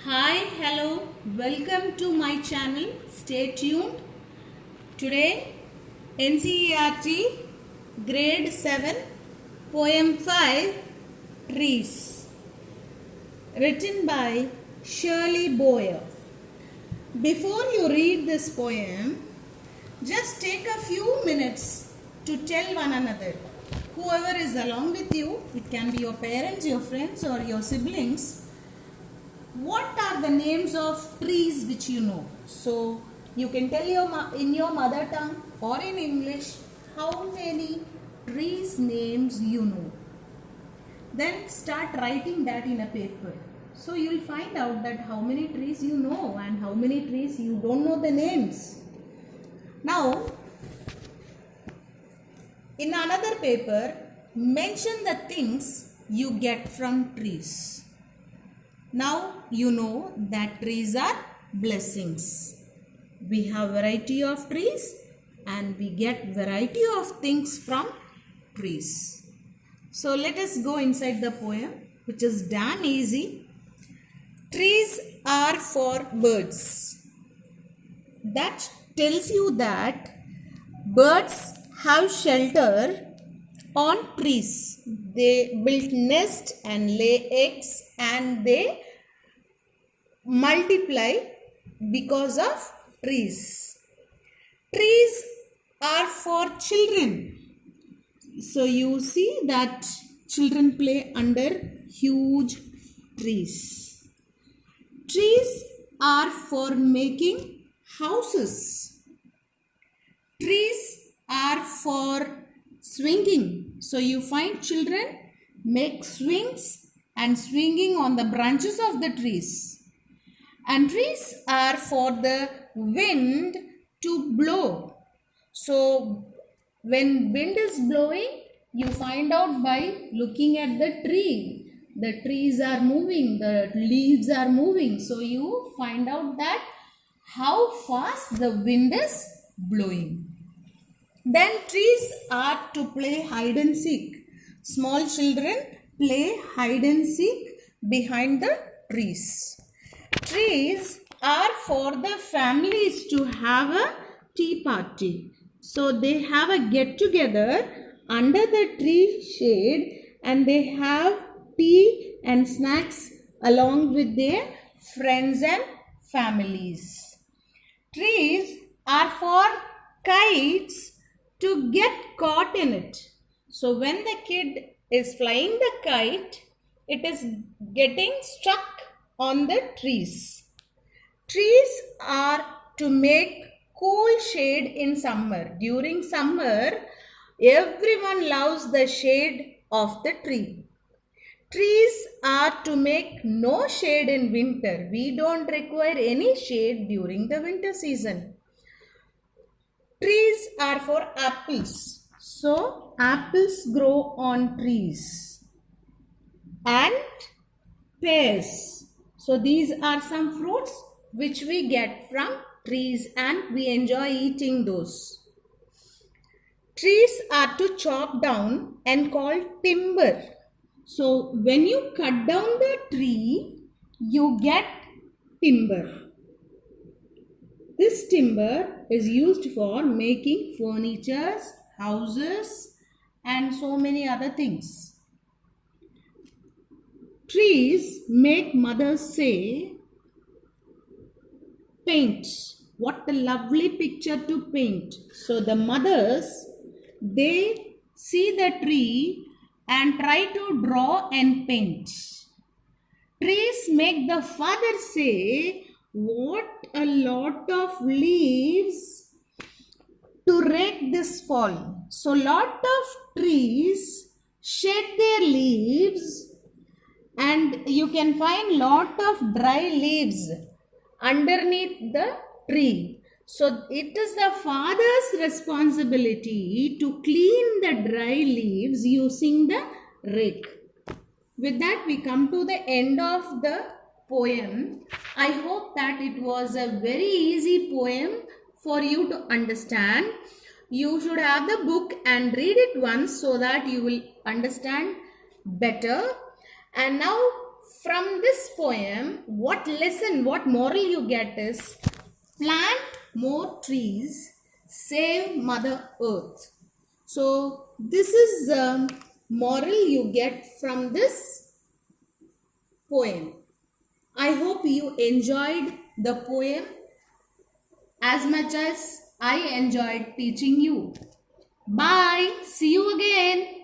Hi, hello, welcome to my channel. Stay tuned. Today, NCERT Grade 7, Poem 5, Trees, written by Shirley Boyer. Before you read this poem, just take a few minutes to tell one another. Whoever is along with you, it can be your parents, your friends, or your siblings. What are the names of trees which you know? So you can tell in your mother tongue or in English how many trees names you know. Then start writing that in a paper. So you'll find out that how many trees you know and how many trees you don't know the names. Now, in another paper, mention the things you get from trees. Now you know that trees are blessings. We have variety of trees and we get variety of things from trees. So let us go inside the poem, which is damn easy. Trees are for birds. That tells you that birds have shelter on trees. They build nest and lay eggs and they multiply because of trees. Trees are for children. So you see that children play under huge trees. Trees are for making houses. Trees are for swinging. So you find children make swings and swinging on the branches of the trees. And trees are for the wind to blow. So when wind is blowing, you find out by looking at the tree. The trees are moving, the leaves are moving. So you find out that how fast the wind is blowing. Then trees are to play hide and seek. Small children play hide and seek behind the trees. Trees are for the families to have a tea party. So they have a get together under the tree shade and they have tea and snacks along with their friends and families. Trees are for kites to get caught in it. So when the kid is flying the kite, it is getting stuck on the trees. Trees are to make cool shade in summer. During summer, everyone loves the shade of the tree. Trees are to make no shade in winter. We don't require any shade during the winter season. Trees are for apples. So, apples grow on trees. And pears. So, these are some fruits which we get from trees and we enjoy eating those. Trees are to chop down and called timber. So, when you cut down the tree, you get timber. This timber is used for making furniture, houses, and so many other things. Trees make mothers say, paint. What a lovely picture to paint. So the mothers, they see the tree and try to draw and paint. Trees make the father say, what a lot of leaves to rake this fall. So lot of trees shed their leaves and you can find lot of dry leaves underneath the tree. So it is the father's responsibility to clean the dry leaves using the rake. With that, we come to the end of the poem. I hope that it was a very easy poem for you to understand. You should have the book and read it once so that you will understand better. And now from this poem, what lesson, what moral you get is plant more trees, save Mother Earth. So this is the moral you get from this poem. I hope you enjoyed the poem as much as I enjoyed teaching you. Bye. See you again.